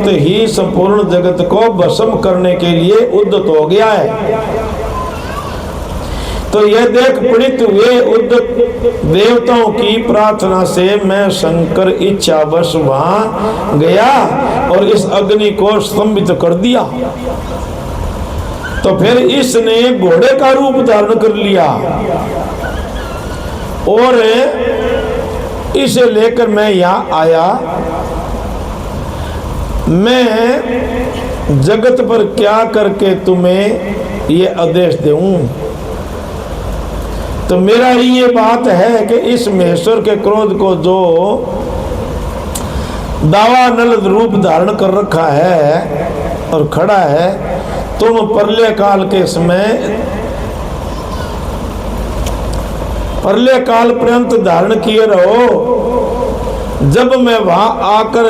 ही संपूर्ण जगत को भस्म करने के लिए उद्यत हो गया है। तो यह देख पीड़ित हुए उद्यत देवताओं की प्रार्थना से मैं शंकर इच्छावश वहां गया और इस अग्नि को स्तंभित कर दिया। तो फिर इसने घोड़े का रूप धारण कर लिया और इसे लेकर मैं यहाँ आया। मैं जगत पर क्या करके तुम्हें ये आदेश दूं? तो मेरा ही ये बात है कि इस महेश्वर के क्रोध को जो दावानल रूप धारण कर रखा है और खड़ा है, तुम प्रलय काल के समय प्रलय काल पर्यंत धारण किए रहो। जब मैं वहां आकर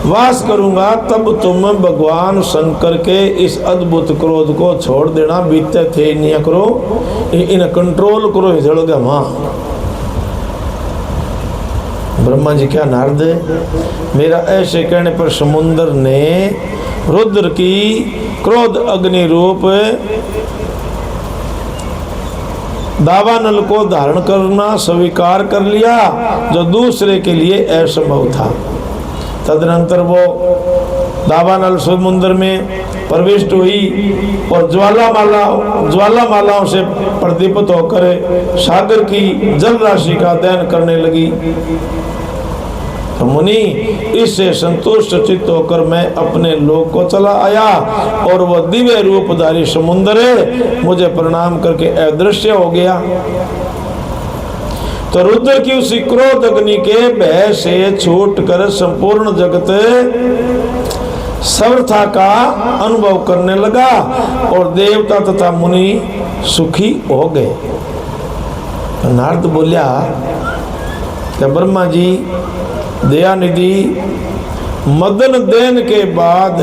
वास करूंगा तब तुम भगवान शंकर के इस अद्भुत क्रोध को छोड़ देना। बीते थे नहीं करो, इन कंट्रोल करो, हिजड़गा वहां। ब्रह्मा जी क्या नारद, मेरा ऐसे कहने पर समुद्र ने रुद्र की क्रोध अग्नि रूप दावानल को धारण करना स्वीकार कर लिया, जो दूसरे के लिए असंभव था। तदनंतर वो दावानल समुद्र में प्रविष्ट हुई और ज्वालामालाओं से प्रदीपित होकर सागर की जल राशि का अध्ययन करने लगी। तो मुनि इससे संतुष्ट चित्त होकर मैं अपने लोक को चला आया और वह दिव्य रूपधारी समुद्र मुझे प्रणाम करके अदृश्य हो गया। तो रुद्र की उसी क्रोध अग्नि के भय से छूटकर संपूर्ण जगत समर्था का अनुभव करने लगा और देवता तथा मुनि सुखी हो गए। तो नारद बोलिया कि ब्रह्मा जी दयानिधि, मदन देन के बाद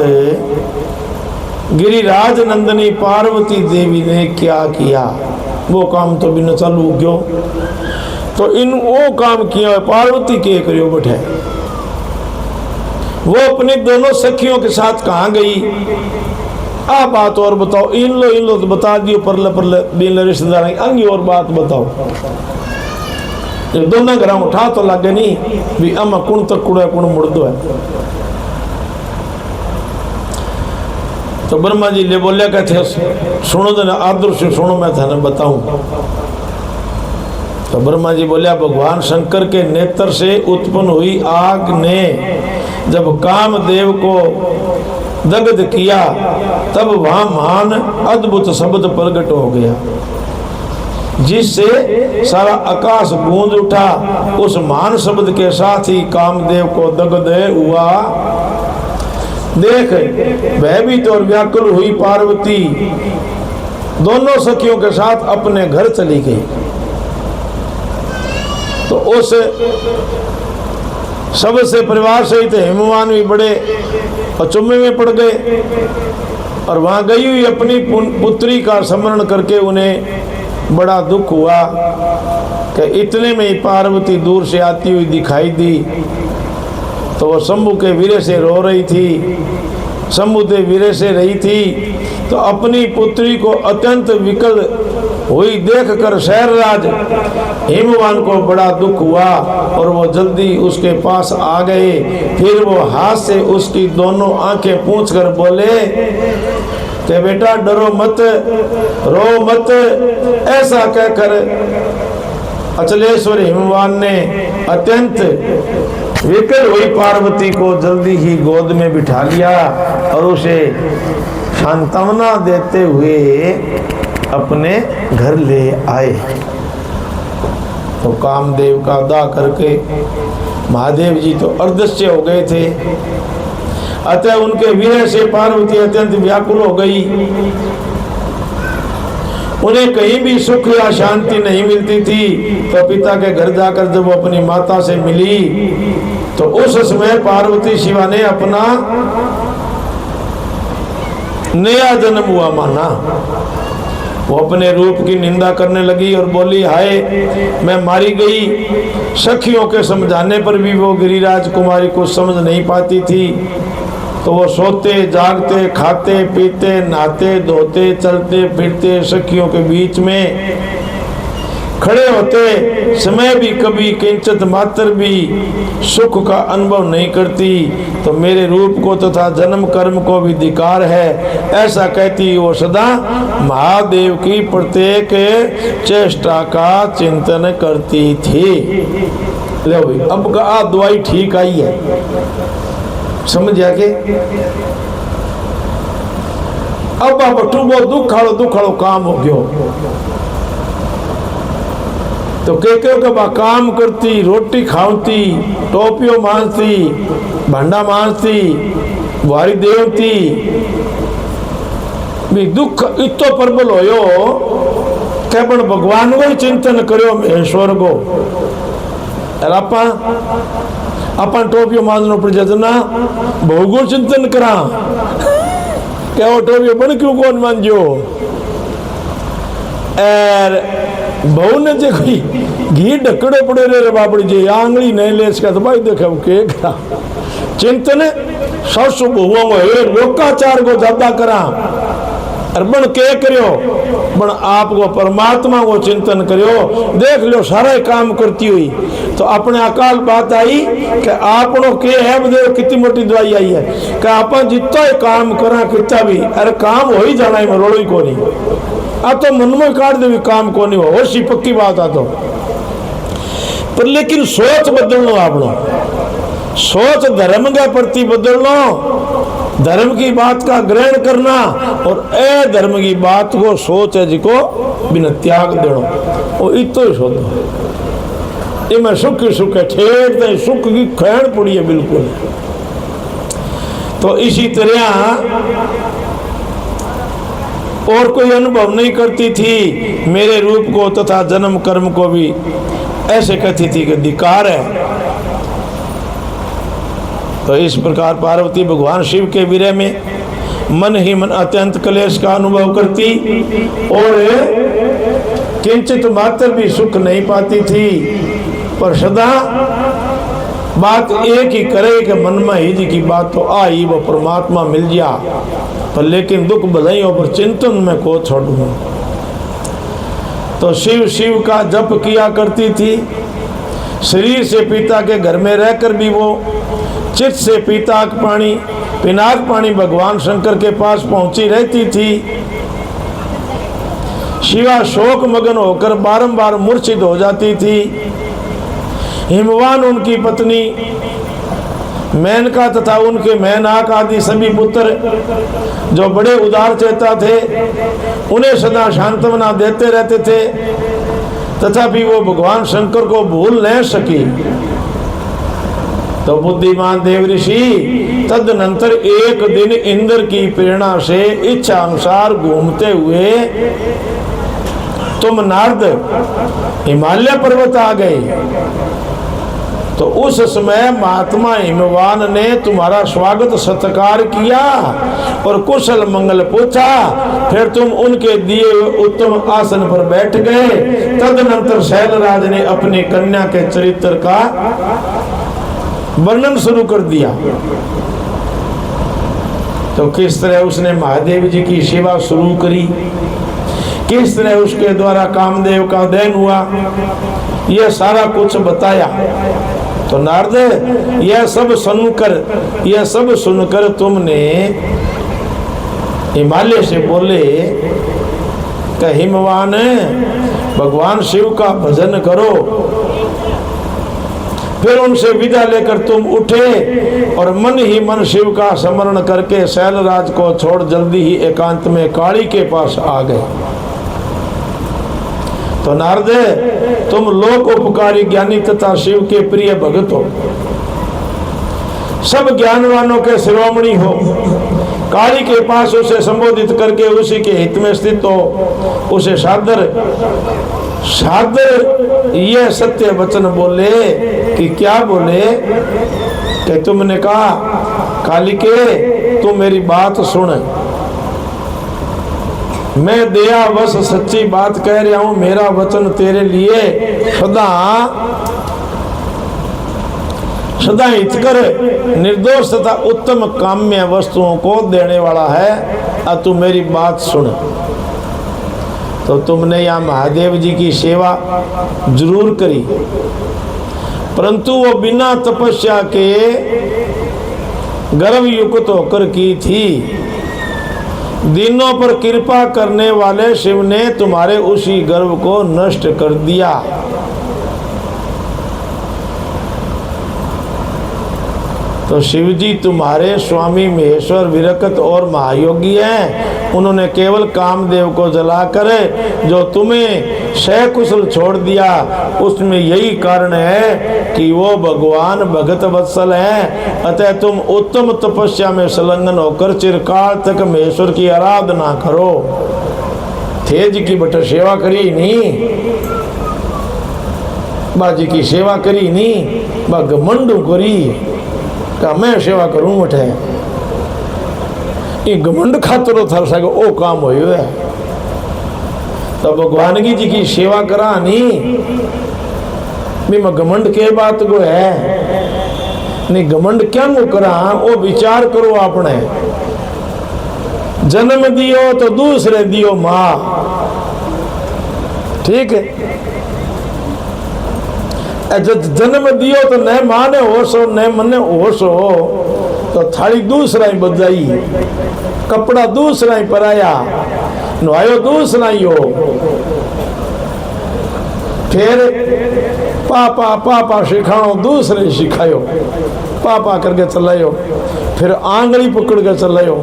गिरिराज नंदनी पार्वती देवी ने क्या किया? वो काम तो बिना चालू क्यों? तो इन वो काम किया पार्वती के करियो बैठे। वो अपनी दोनों सखियों के साथ कहाँ गई? आ बात और बताओ। इन लो तो बता दियो, परले बिन रिश्तेदार अंगी और बात बताओ। ये दोनों घर उठा तो लगे नहीं भी अम कुण तक कुड़ा कुण मुड़दो है। तो ब्रह्मा जी ले बोलिया कहते सुनो तो आदर से सुनो, मैं थाने बताऊं। तो ब्रह्मा जी बोलिया भगवान शंकर के नेत्र से उत्पन्न हुई आग ने जब कामदेव को दग्ध किया तब वहां महान अद्भुत शब्द प्रकट हो गया, जिससे सारा आकाश गूंज उठा। उस महान शब्द के साथ ही कामदेव को दग्ध हुआ। देख भयभीत और व्याकुल हुई पार्वती दोनों सखियों के साथ अपने घर चली गई। तो उस सबसे परिवार सहित हेमवान भी बड़े अचंभे में पड़ गए और वहां गई हुई अपनी पुत्री का स्मरण करके उन्हें बड़ा दुख हुआ कि इतने में ही पार्वती दूर से आती हुई दिखाई दी। तो वो शंभु के वीरे से रो रही थी, शंभु के वीरे से रही थी। तो अपनी पुत्री को अत्यंत विकल हुई देखकर शहरराज हेमवान को बड़ा दुख हुआ और वो जल्दी उसके पास आ गए। फिर वो हाथ से उसकी दोनों आंखें पूंछकर बोले कि बेटा डरो मत, रो मत। ऐसा कहकर अचलेश्वर हेमवान ने अत्यंत विकल हुई पार्वती को जल्दी ही गोद में बिठा लिया और उसे सांत्वना देते हुए अपने घर ले आए। तो कामदेव का अदा करके महादेव जी तो अदृश्य हो गए थे। अतः उनके विरह से पार्वती अत्यंत व्याकुल हो गई। उन्हें कहीं भी सुख या शांति नहीं मिलती थी। तो पिता के घर जाकर जब वो अपनी माता से मिली तो उस समय पार्वती शिवा ने अपना नया जन्म हुआ माना वो अपने रूप की निंदा करने लगी और बोली, हाय मैं मारी गई। सखियों के समझाने पर भी वो गिरिराज कुमारी को समझ नहीं पाती थी। तो वो सोते जागते खाते पीते नहाते धोते चलते फिरते सखियों के बीच में खड़े होते समय भी कभी किंचित मात्र भी सुख का अनुभव नहीं करती। तो मेरे रूप को तथा जन्म कर्म को भी धिक्कार है, ऐसा कहती वो सदा महादेव की प्रत्येक चेष्टा का चिंतन करती थी। ले भाई, अब का दवाई ठीक आई है, समझ आके। अब आप टूबो दुखाड़ो काम हो गयो। तो के बा काम करती, रोटी खावती, टोपियो मांसती, भांडा मांसती, बुहारी देवती भी दुख इतो प्रबल होयो के पण भगवान को चिंतन करो महेश्वर को। अपन टोपियो मांसनो पड़ जातना बहुगुण चिंतन करा क्या वो टोपियो बन क्यों कौन मांझो। बहु ने जे कोई घी ढकड़े पड़े रे बापड़ी जी आंगली नहीं ले सका तो भाई देखे के करा चिंतन ससु बहुओं को लोकाचार को ज्यादा करा और बन के करियो बन आपको परमात्मा को चिंतन करियो। देख लो सारा काम करती हुई तो अपने अकाल बात आई कि आपनो के है देखो कितनी मोटी दवाई आई है कि आप जितना काम करा कितना भी अरे काम हो ही जाना है रोड़ो ही को नहीं। अब तो मन में काट दे काम को नहीं हो सी पक्की बात आ तो पर लेकिन सोच बदलनो आपनो सोच धर्म के प्रति बदलनो धर्म की बात का ग्रहण करना और धर्म की बात को सोच है जिको बिना त्याग देनो वो इतो ही सोचो। ये मैं सुख ही सुख है ठेठ सुख की खैण पड़ी है बिल्कुल। तो इसी तरह और कोई अनुभव नहीं करती थी मेरे रूप को तथा जन्म कर्म को भी ऐसे कहती थी कि धिक्कार है। तो इस प्रकार पार्वती भगवान शिव के विरह में मन ही मन अत्यंत क्लेश का अनुभव करती और किंचित मात्र भी सुख नहीं पाती थी। पर सदा बात एक ही करे कि मन में ही जी की बात तो आई वो परमात्मा मिल गया पर लेकिन दुख बधाइयों पर चिंतन में को छोड़ूं। तो शिव शिव का जप किया करती थी। शरीर से पिता के घर में रहकर भी वो चित्त से पिनाक पानी भगवान शंकर के पास पहुंची रहती थी। शिवा शोक मगन होकर बारंबार मूर्छित हो जाती थी। हिमवान उनकी पत्नी मेनका तथा उनके मैनाक आदि सभी पुत्र जो बड़े उदार चेता थे उन्हें सदा सांत्वना देते रहते थे तथापि वो भगवान शंकर को भूल नहीं सकी। तो बुद्धिमान देव ऋषि तदनंतर एक दिन इंद्र की प्रेरणा से इच्छा अनुसार घूमते हुए तुम नारद हिमालय पर्वत आ गए। तो उस समय महात्मा हिमवान ने तुम्हारा स्वागत सत्कार किया और कुशल मंगल पूछा। फिर तुम उनके दिए उत्तम आसन पर बैठ गए। तदनंतर शैलराज ने अपनी कन्या के चरित्र का वर्णन शुरू कर दिया। तो किस तरह उसने महादेव जी की सेवा शुरू करी, किस तरह उसके द्वारा कामदेव का दहन हुआ, यह सारा कुछ बताया। तो नारद यह सब सुनकर तुमने हिमालय से बोले कि हिमवान भगवान शिव का भजन करो। फिर उनसे विदा लेकर तुम उठे और मन ही मन शिव का स्मरण करके शैलराज को छोड़ जल्दी ही एकांत में काली के पास आ गए। तो नारद तुम लोक उपकारी ज्ञानी तथा शिव के प्रिय भगत हो, सब ज्ञानवानों के शिरोमणि हो। काली के पास उसे संबोधित करके उसी के हित में स्थित हो। उसे सादर यह सत्य वचन बोले कि क्या बोले कि तुमने कहा कालिके तू मेरी बात सुन, मैं दया बस सच्ची बात कह रहा हूं, मेरा वचन तेरे लिए सदा सदा हितकर, निर्दोष तथा उत्तम काम्य वस्तुओं को देने वाला है। अब तू मेरी बात सुन। तो तुमने यहाँ महादेव जी की सेवा जरूर करी, परंतु वो बिना तपस्या के गर्भ युक्त होकर की थी। दिनों पर कृपा करने वाले शिव ने तुम्हारे उसी गर्भ को नष्ट कर दिया। तो शिव जी तुम्हारे स्वामी महेश्वर विरकत और महायोगी हैं। उन्होंने केवल कामदेव को जलाकर जो तुम्हें सकुशल छोड़ दिया, उसमें यही कारण है कि वो भगवान भगत वत्सल हैं। अतः तुम उत्तम तपस्या में संलग्न होकर चिरकाल तक महेश्वर की आराधना करो। तेज की बट सेवा करी नहीं, बाजी की सेवा करी नहीं, घमंडू करी का मैं सेवा करूं उठे। ये घमंड खातर थर सके ओ काम हो है। तो भगवान की जी की सेवा करा नहीं मैं घमंड के बात को है नहीं, घमंड क्या वो करा वो विचार करो। आपने जन्म दियो तो दूसरे दियो माँ, ठीक है। जन्म दियो तो न माँ ने होश हो न मन ने होश हो, तो थाली दूसरा ही बजाई, कपड़ा दूसरा ही पराया, नुआयो दूसरा ही हो। फिर पापा पापा सिखाओ दूसरे सिखायो, पापा करके चलायो। फिर आंगली पकड़ के चलायो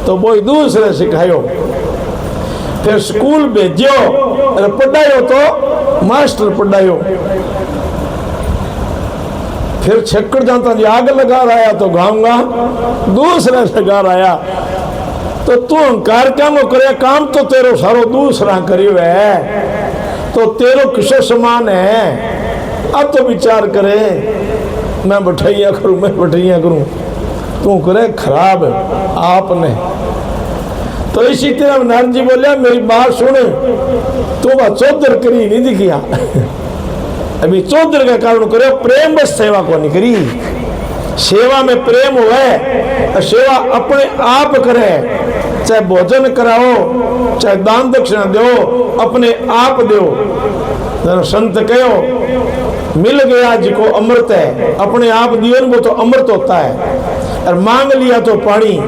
तो वो दूसरे सिखायो। फिर स्कूल भेजो और पढ़ायो तो मास्टर पढ़ायो। फिर छक्कड़ जाता जी आग लगा रहा तो गाऊंगा दूसरा लगा रहा। तो तू अहंकार क्या वो करे, काम तो तेरो सारो दूसरा करियो है, तो तेरो किसे समान है। अब तो विचार करे मैं बैठैया करूं, मैं बैठैया करूं, तू करे खराब आपने। तो इसी तरह नारद जी बोलिया मेरी बात सुन, तू वह चौधर करी नहीं दिखिया। अभी चौधर का कारण करे प्रेम बस सेवा को नहीं करी। सेवा में प्रेम हुए, सेवा अपने आप करे, चाहे भोजन कराओ चाहे दान दक्षिणा दो, अपने आप दो। संत कहो मिल गया जिको अमृत है, अपने आप दियो वो तो अमृत होता है। और मांग लिया तो पानी,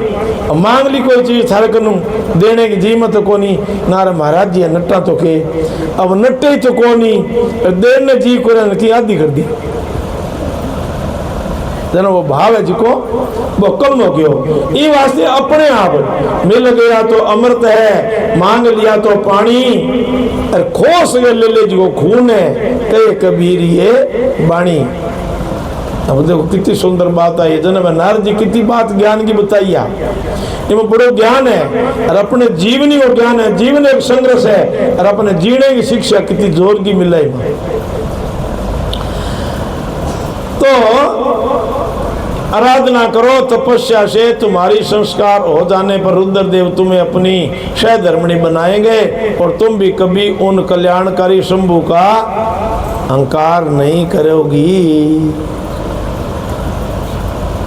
मांग ली कोई चीज थारे कनु देने की जीमत को नहीं ना। महाराज जी नट्टा तो के अब नट्टे तो को नहीं देने जी को की आदि कर दी। जना वो भाव है जिको वो कम हो गयो। ये वास्ते अपने आप मिल गया तो अमृत है, मांग लिया तो पानी, और खोस ले ले जिको खून है, कहे कबीर ये बाणी। अब देखो कितनी सुंदर बात आई जन्म नारद जी कितनी बात ज्ञान की बताई। ये बड़ो ज्ञान है और अपने जीवनी और ज्ञान है, जीवन एक संघर्ष है और अपने जीने की शिक्षा कितनी जोर की मिल रही। तो आराधना करो तपस्या से, तुम्हारी संस्कार हो जाने पर रुद्रदेव तुम्हें अपनी सहधर्मिणी बनाएंगे और तुम भी कभी उन कल्याणकारी शंभु का अहंकार नहीं करोगी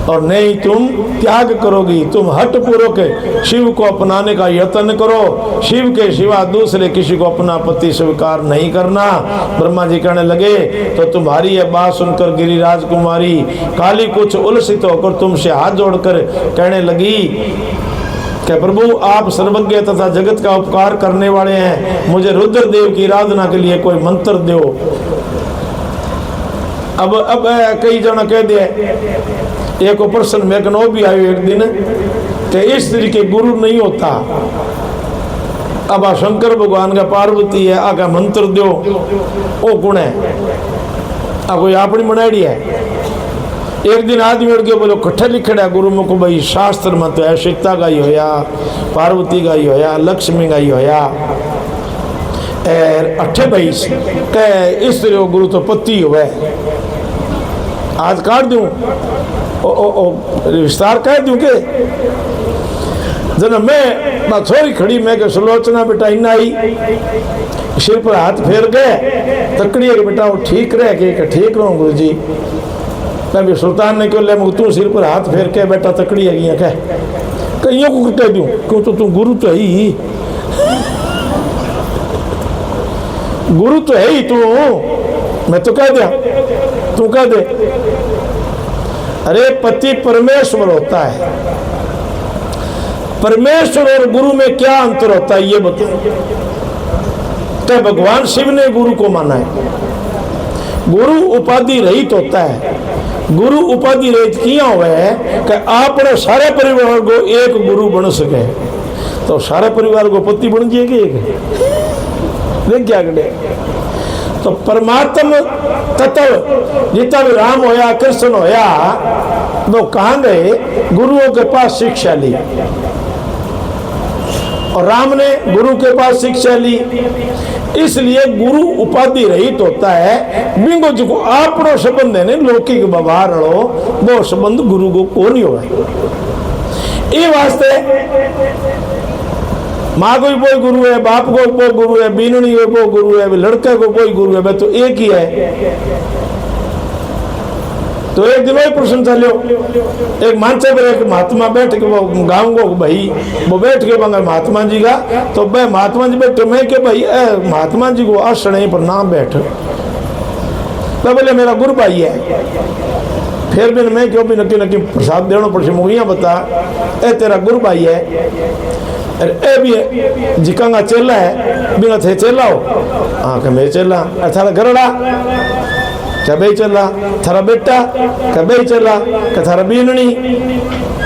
और नहीं तुम त्याग करोगी। तुम हठ पूर्वक शिव को अपनाने का यत्न करो। शिव के सिवा दूसरे किसी को अपना पति स्वीकार नहीं करना। ब्रह्मा जी कहने लगे तो तुम्हारी यह बात सुनकर गिरिराज कुमारी काली कुछ उलसित होकर तुमसे हाथ जोड़कर कहने लगी कि प्रभु आप सर्वज्ञ तथा जगत का उपकार करने वाले हैं, मुझे रुद्रदेव की आराधना के लिए कोई मंत्र दो। अब कई जना कह दे, एक प्रश्न में कनो भी आयो एक दिन कि इस स्त्री के गुरु नहीं होता। अब शंकर भगवान का पार्वती है आका मंत्र दो ओ गुण है, अब कोई अपनी बनाई है। एक दिन आदमी उड़ के बोलो कट्ठे लिखड़ा गुरु मुख भाई शास्त्र मत है, सीता का ही होया, पार्वती का ही होया, लक्ष्मी का ही होया, अठे भाई कह इस तरह गुरु तो पति हुआ आज काट दूं विस्तार कह दूं के जना मैं बात थोड़ी खड़ी मैं के सुलोचना बेटा इन्ना आई सिर पर हाथ फेर गए तकड़ी के बेटा वो ठीक रह के ठीक रहो गुरु जी। मैं भी सुल्तान ने क्यों ले तू सिर पर हाथ फेर के बेटा तकड़ी है कह कईयों को कह दूं क्यों तो तू गुरु तो है ही, गुरु तो है ही तू, मैं तो कह दिया तू कह दे। अरे पति परमेश्वर होता है, परमेश्वर और गुरु में क्या अंतर होता है ये बताओ। तो भगवान शिव ने गुरु को माना है, गुरु उपाधि रहित होता है। गुरु उपाधि रहित किया हुआ है कि आपने सारे परिवार को एक गुरु बन सके, तो सारे परिवार को पति बन जाएगी एक देख क्या करे। तो परमात्मा तत्व जितना भी राम होया कृष्ण होया वो कहाँ गए, गुरुओं के पास शिक्षा ली, और राम ने गुरु के पास शिक्षा ली। इसलिए गुरु उपाधि रहित होता है। बिंगो जी को आपनो संबंध है लौकिक व्यवहार वो संबंध गुरु को नहीं होगा। ये वास्ते माँ को कोई गुरु है, बाप को कोई गुरु है, बीननी को कोई गुरु है, लड़के को कोई गुरु है, तो एक ही है। तो एक दिन वही प्रश्न चलो, एक मानसे पर एक महात्मा बैठ के वो गाँव को भाई वो बैठ के मंगा महात्मा जी का, तो भाई महात्मा जी बैठे मैं के भाई महात्मा जी को आश्रय पर ना बैठ, तो बोले मेरा गुरु भाई है। फिर भी मैं क्यों भी नक्की नक्की प्रसाद देना पड़ मुगिया बता ए तेरा गुरु भाई है, ए भी जिकांगा चेला है, बिना थे चेला हो हाँ कि मैं चेला, थारा घरड़ा क्या बे चला, थारा बेटा क्या बे चला, क्या थारा बीननी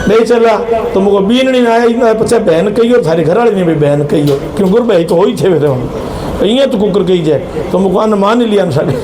बे चला, तो मुझको बीननी ना आया पचा बहन कहियो, थारी घरवाली ने भी बहन कहियो, क्यों गुरु भाई तो हो ही थे फिर ये तो कुकर कही जाए, तो मुझको अन्न मान लिया सारे